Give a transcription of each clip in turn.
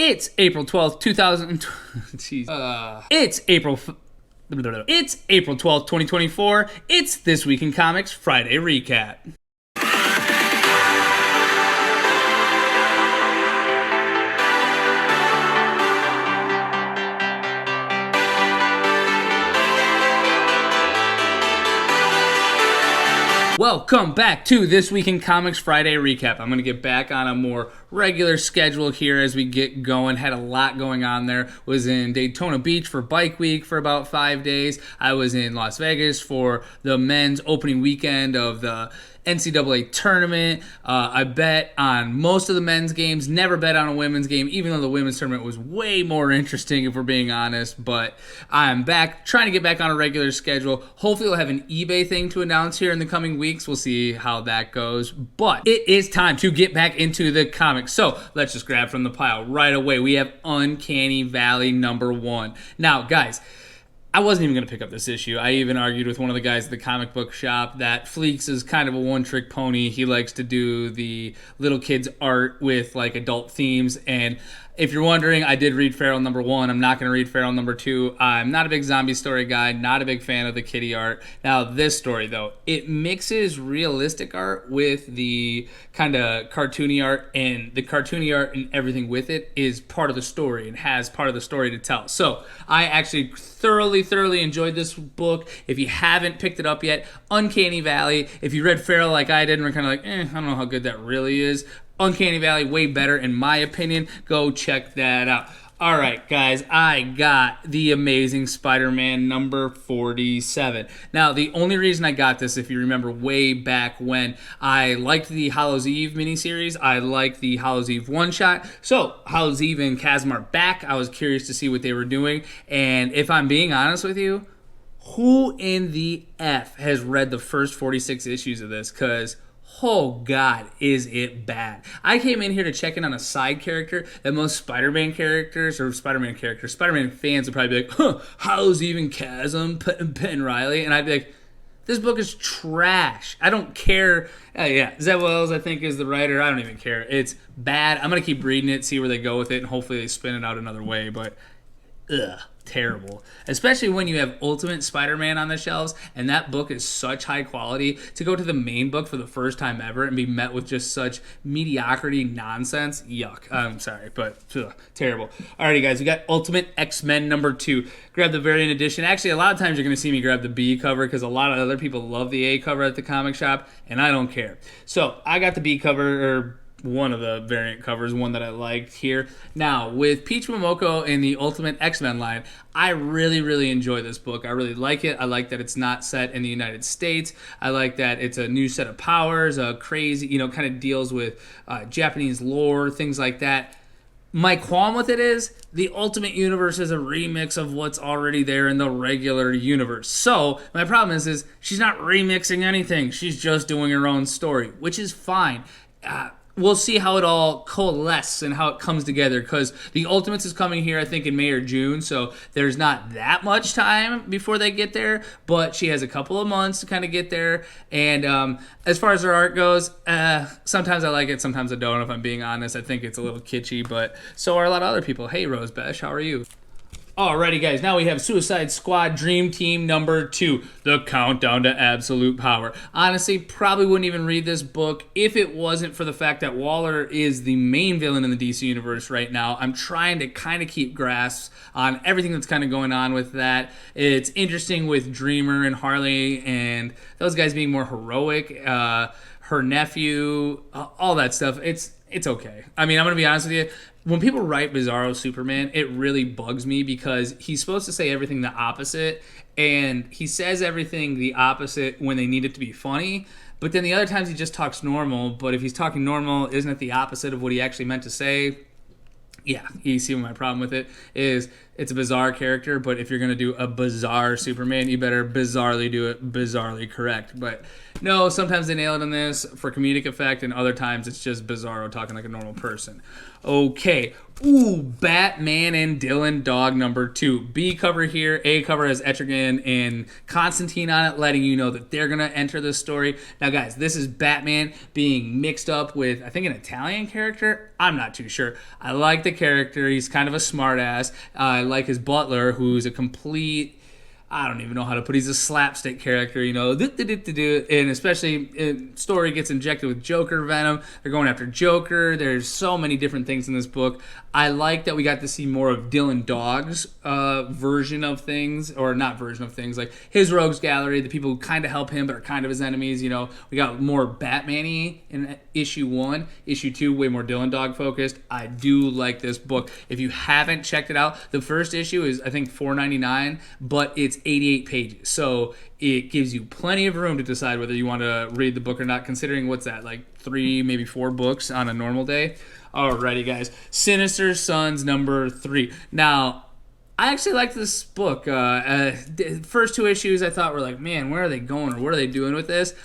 It's April 12th, 2000. Jeez. It's April 12th, 2024. It's This Week in Comics Friday Recap. Welcome back to This Week in Comics Friday Recap. I'm going to get back on a more regular schedule here as we get going. Had a lot going on there. Was in Daytona Beach for Bike Week for about 5 days. I was in Las Vegas for the men's opening weekend of the NCAA tournament. I bet on most of the men's games, never bet on a women's game, even though the women's tournament was way more interesting if we're being honest. But I'm back, trying to get back on a regular schedule. Hopefully we'll have an eBay thing to announce here in the coming weeks. We'll see how that goes. But it is time to get back into the comics. So let's just grab from the pile right away. We have Uncanny Valley #1. Now, guys, I wasn't even going to pick up this issue. I even argued with one of the guys at the comic book shop that Fleeks is kind of a one-trick pony. He likes to do the little kids' art with like adult themes. And if you're wondering, I did read Feral #1. I'm not going to read Feral #2. I'm not a big zombie story guy, not a big fan of the kitty art. Now, this story, though, it mixes realistic art with the kind of cartoony art, and the cartoony art and everything with it is part of the story and has part of the story to tell. So I actually thoroughly enjoyed this book. If you haven't picked it up yet, Uncanny Valley. If you read Feral like I did and were kind of like, I don't know how good that really is, Uncanny Valley, way better in my opinion. Go check that out. All right, guys, I got The Amazing Spider-Man #47. Now, the only reason I got this, if you remember way back when, I liked the Hallows Eve miniseries. I liked the Hallows Eve one-shot. So, Hallows Eve and Chasm are back. I was curious to see what they were doing. And if I'm being honest with you, who in the F has read the first 46 issues of this? Because oh God, is it bad. I came in here to check in on a side character that most Spider-Man fans would probably be like, how's even Chasm, Penn Riley? And I'd be like, this book is trash. I don't care. Zeb Wells, I think, is the writer. I don't even care. It's bad. I'm going to keep reading it, see where they go with it, and hopefully they spin it out another way, but terrible. Especially when you have Ultimate Spider-Man on the shelves and that book is such high quality, to go to the main book for the first time ever and be met with just such mediocrity nonsense. Yuck. I'm sorry, but terrible. Alrighty, guys, we got Ultimate X-Men #2. Grab the variant edition. Actually, a lot of times you're going to see me grab the B cover because a lot of other people love the A cover at the comic shop, and I don't care. So I got the B cover, or one of the variant covers, one that I liked here. Now, with Peach Momoko in the Ultimate X-Men line, I really enjoy this book. I really like it. I like that it's not set in the United States. I like that it's a new set of powers, crazy, kind of deals with Japanese lore, things like that. My qualm with it is the Ultimate Universe is a remix of what's already there in the regular universe. So my problem is she's not remixing anything. She's just doing her own story, which is fine. We'll see how it all coalesces and how it comes together, because the Ultimates is coming here, I think, in May or June, so there's not that much time before they get there, but she has a couple of months to kind of get there. And as far as her art goes, sometimes I like it, sometimes I don't, if I'm being honest. I think it's a little kitschy, but so are a lot of other people. Hey, Rose Besh, how are you? Alrighty, guys, now we have Suicide Squad Dream Team #2, The Countdown to Absolute Power. Honestly, probably wouldn't even read this book if it wasn't for the fact that Waller is the main villain in the DC Universe right now. I'm trying to kind of keep grasps on everything that's kind of going on with that. It's interesting with Dreamer and Harley and those guys being more heroic, her nephew, all that stuff. It's okay. I mean, I'm going to be honest with you. When people write Bizarro Superman, it really bugs me because he's supposed to say everything the opposite, and he says everything the opposite when they need it to be funny, but then the other times he just talks normal, but if he's talking normal, isn't it the opposite of what he actually meant to say? Yeah, you see what my problem with it is. It's a bizarre character, but if you're going to do a bizarre Superman, you better bizarrely do it bizarrely correct. But no, sometimes they nail it in this for comedic effect, and other times it's just Bizarro talking like a normal person. Okay. Ooh, Batman and Dylan Dog #2. B cover here. A cover has Etrigan and Constantine on it, letting you know that they're going to enter the story. Now, guys, this is Batman being mixed up with, I think, an Italian character. I'm not too sure. I like the character. He's kind of a smartass. I like his butler, who's a complete... I don't even know how to put. He's a slapstick character, you know, and especially story gets injected with Joker venom. They're going after Joker. There's so many different things in this book. I like that we got to see more of Dylan Dog's version of things, or not version of things, like his rogues gallery, the people who kind of help him but are kind of his enemies. You know, we got more Batman-y in issue 1. Issue 2, way more Dylan Dog focused. I do like this book. If you haven't checked it out, the first issue is, I think, $4.99, but it's 88 pages. So it gives you plenty of room to decide whether you want to read the book or not, considering what's that, like 3, maybe 4 books on a normal day. Alrighty, guys. Sinister Sons #3. Now, I actually liked this book. The first 2 issues I thought were like, man, where are they going, or what are they doing with this?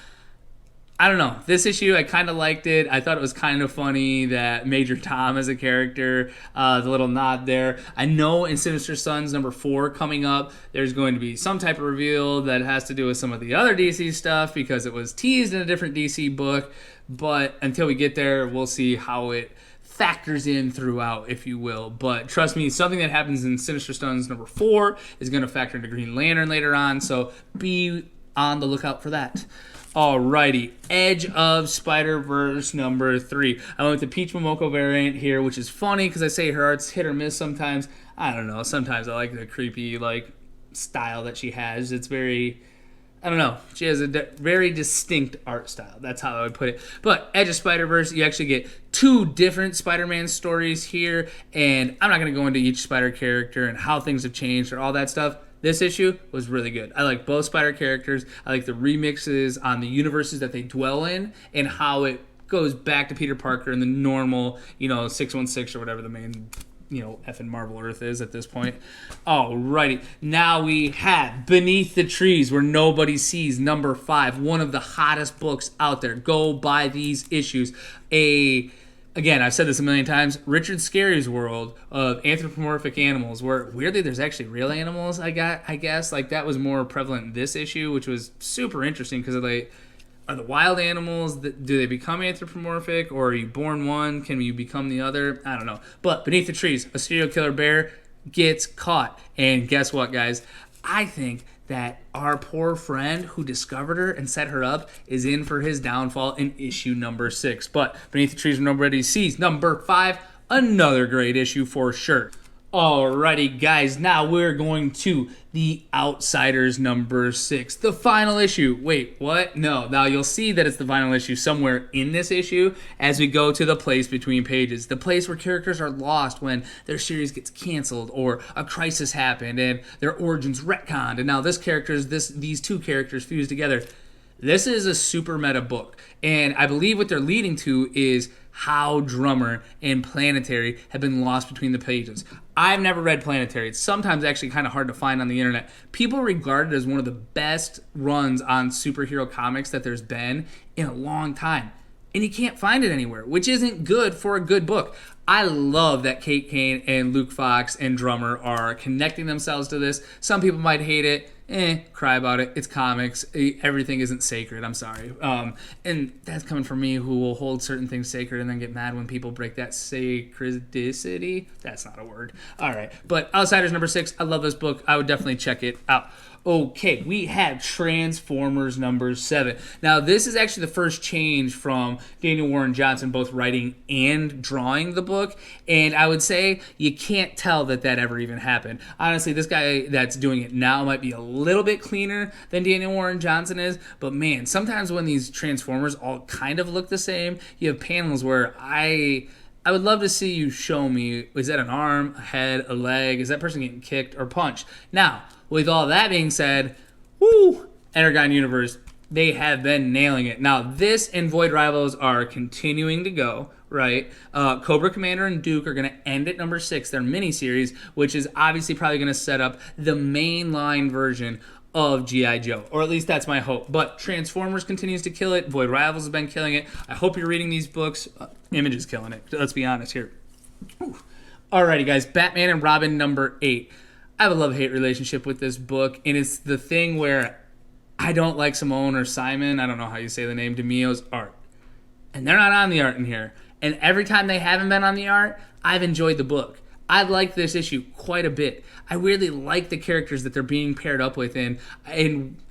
I don't know. This issue, I kind of liked it. I thought it was kind of funny that Major Tom is a character. The little nod there. I know in Sinister Sons #4 coming up, there's going to be some type of reveal that has to do with some of the other DC stuff because it was teased in a different DC book. But until we get there, we'll see how it factors in throughout, if you will. But trust me, something that happens in Sinister Sons #4 is going to factor into Green Lantern later on. So be on the lookout for that. Alrighty, Edge of Spider-Verse #3. I went with the Peach Momoko variant here, which is funny because I say her art's hit or miss sometimes. I don't know. Sometimes I like the creepy style that she has. It's very... I don't know. She has a very distinct art style. That's how I would put it. But Edge of Spider-Verse, you actually get 2 different Spider-Man stories here. And I'm not going to go into each Spider character and how things have changed or all that stuff. This issue was really good. I like both Spider characters. I like the remixes on the universes that they dwell in and how it goes back to Peter Parker and the normal, 616 or whatever the main... effing Marvel Earth is at this point. Alrighty. Now we have Beneath the Trees Where Nobody Sees #5. One of the hottest books out there. Go buy these issues. Again, I've said this a million times, Richard Scarry's world of anthropomorphic animals, where weirdly there's actually real animals, I guess. That was more prevalent in this issue, which was super interesting because are the wild animals, do they become anthropomorphic, or are you born one? Can you become the other? I don't know. But Beneath the Trees, a serial killer bear gets caught. And guess what, guys? I think that our poor friend who discovered her and set her up is in for his downfall in issue #6. But Beneath the Trees Where Nobody Sees #5, another great issue for sure. Alrighty, guys, now we're going to The Outsiders #6, the final issue. Wait, what? No, now you'll see that it's the final issue somewhere in this issue as we go to the place between pages, the place where characters are lost when their series gets canceled or a crisis happened and their origins retconned, and now these 2 characters fused together. This is a super meta book, and I believe what they're leading to is how Drummer and Planetary have been lost between the pages. I've never read Planetary. It's sometimes actually kind of hard to find on the internet. People regard it as one of the best runs on superhero comics that there's been in a long time. And you can't find it anywhere, which isn't good for a good book. I love that Kate Kane and Luke Fox and Drummer are connecting themselves to this. Some people might hate it. Cry about it. It's comics. Everything isn't sacred. I'm sorry. And that's coming from me, who will hold certain things sacred and then get mad when people break that sacredicity. That's not a word. All right. But Outsiders #6. I love this book. I would definitely check it out. Okay, we have Transformers #7. Now, this is actually the first change from Daniel Warren Johnson both writing and drawing the book, and I would say you can't tell that ever even happened. Honestly, this guy that's doing it now might be a little bit cleaner than Daniel Warren Johnson is, but man, sometimes when these Transformers all kind of look the same, you have panels where I would love to see you show me, is that an arm, a head, a leg? Is that person getting kicked or punched? Now, with all that being said, Energon Universe, they have been nailing it. Now, this and Void Rivals are continuing to go. right? Cobra Commander and Duke are going to end at number 6, their miniseries, which is obviously probably going to set up the mainline version of G.I. Joe, or at least that's my hope. But Transformers continues to kill it. Void Rivals has been killing it. I hope you're reading these books. Image is killing it. Let's be honest here. Ooh. Alrighty, guys. Batman and Robin number 8. I have a love-hate relationship with this book, and it's the thing where I don't like Simone or Simon, I don't know how you say the name, DeMio's art. And they're not on the art in here. And every time they haven't been on the art, I've enjoyed the book. I like this issue quite a bit. I really like the characters that they're being paired up with, and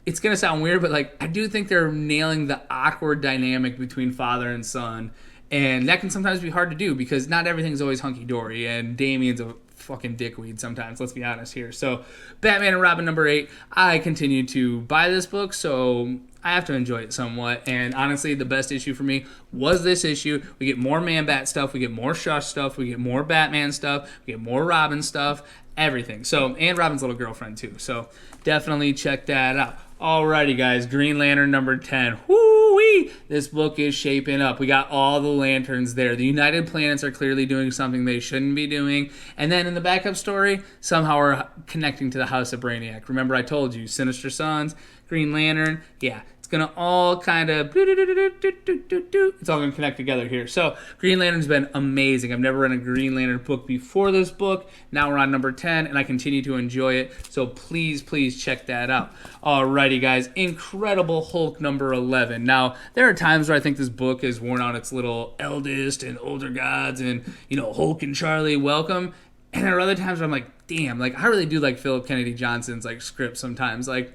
it's going to sound weird, but like I do think they're nailing the awkward dynamic between father and son, and that can sometimes be hard to do because not everything's always hunky-dory, and Damien's a fucking dickweed sometimes, let's be honest here. So Batman and Robin number 8, I continue to buy this book, so I have to enjoy it somewhat. And honestly, the best issue for me was this issue. We get more Man-Bat stuff, we get more Shush stuff, we get more Batman stuff, we get more Robin stuff, everything. So, and Robin's little girlfriend too. So definitely check that out. Alrighty, guys, Green Lantern number 10. Woo-wee! This book is shaping up. We got all the lanterns there. The United Planets are clearly doing something they shouldn't be doing. And then in the backup story, somehow we're connecting to the House of Brainiac. Remember I told you, Sinister Sons, Green Lantern, yeah. It's going to all kind of, it's all going to connect together here. So Green Lantern's been amazing. I've never read a Green Lantern book before this book. Now we're on number 10, and I continue to enjoy it. So please check that out. Alrighty, guys. Incredible Hulk number 11. Now, there are times where I think this book has worn out its little eldest and older gods and, Hulk and Charlie, welcome. And there are other times where I'm like, damn, like I really do like Philip Kennedy Johnson's like script sometimes. Like,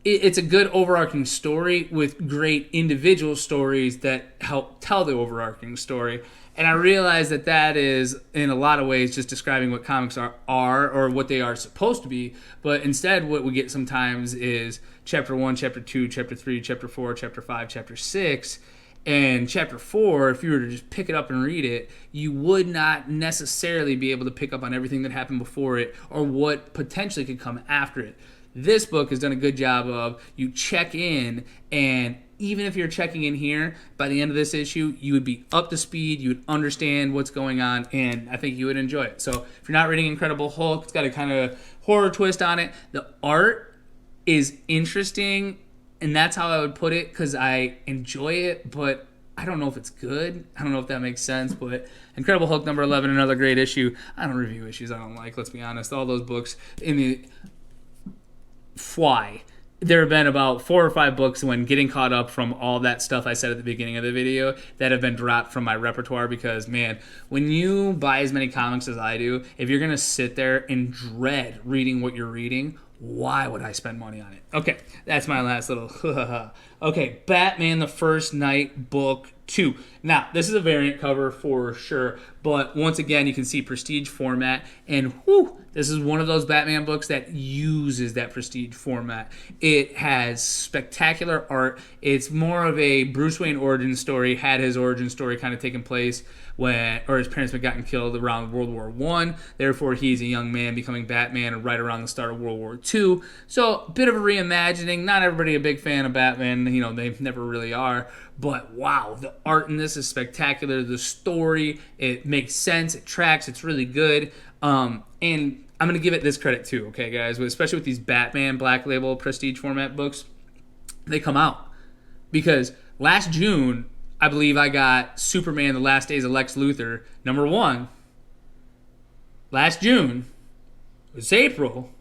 it's a good overarching story with great individual stories that help tell the overarching story. And I realize that is, in a lot of ways, just describing what comics are or what they are supposed to be. But instead, what we get sometimes is Chapter 1, Chapter 2, Chapter 3, Chapter 4, Chapter 5, Chapter 6. And Chapter 4, if you were to just pick it up and read it, you would not necessarily be able to pick up on everything that happened before it or what potentially could come after it. This book has done a good job of you check in, and even if you're checking in here, by the end of this issue, you would be up to speed, you would understand what's going on, and I think you would enjoy it. So if you're not reading Incredible Hulk, it's got a kind of horror twist on it. The art is interesting, and that's how I would put it, because I enjoy it, but I don't know if it's good. I don't know if that makes sense, but Incredible Hulk number 11, another great issue. I don't review issues I don't like, let's be honest. All those books in the fly. There have been about 4 or 5 books when getting caught up from all that stuff I said at the beginning of the video that have been dropped from my repertoire because, man, when you buy as many comics as I do, if you're going to sit there and dread reading what you're reading, why would I spend money on it? Okay, that's my last little Okay, Batman the First Night Book 2. Now, this is a variant cover for sure, but once again, you can see prestige format, and this is one of those Batman books that uses that prestige format. It has spectacular art. It's more of a Bruce Wayne origin story, had his origin story kind of taken place when his parents had gotten killed around World War I. Therefore, he's a young man becoming Batman right around the start of World War II. So, a bit of a reimagining. Not everybody a big fan of Batman. They never really are. But, wow, the art in this is spectacular. The story, it makes sense. It tracks. It's really good. And I'm going to give it this credit, too, okay, guys? Especially with these Batman Black Label prestige format books. They come out. Because last June, I believe I got Superman, The Last Days of Lex Luthor, number 1. Last June. It's April,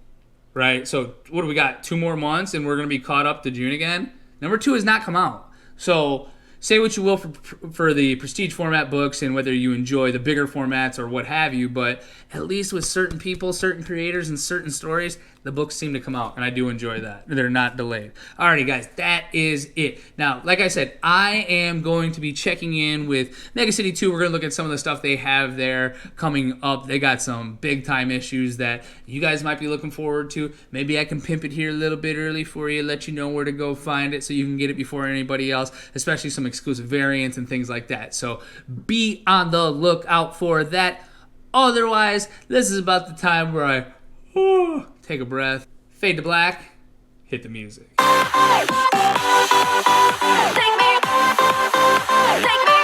right? So what do we got? 2 more months and we're going to be caught up to June again? Number 2 has not come out. So say what you will for the prestige format books and whether you enjoy the bigger formats or what have you, but at least with certain people, certain creators, and certain stories, the books seem to come out, and I do enjoy that. They're not delayed. Alrighty, guys, that is it. Now, like I said, I am going to be checking in with Mega City 2. We're going to look at some of the stuff they have there coming up. They got some big-time issues that you guys might be looking forward to. Maybe I can pimp it here a little bit early for you, let you know where to go find it so you can get it before anybody else, especially some exclusive variants and things like that. So be on the lookout for that. Otherwise, this is about the time where I take a breath, fade to black, hit the music. Take me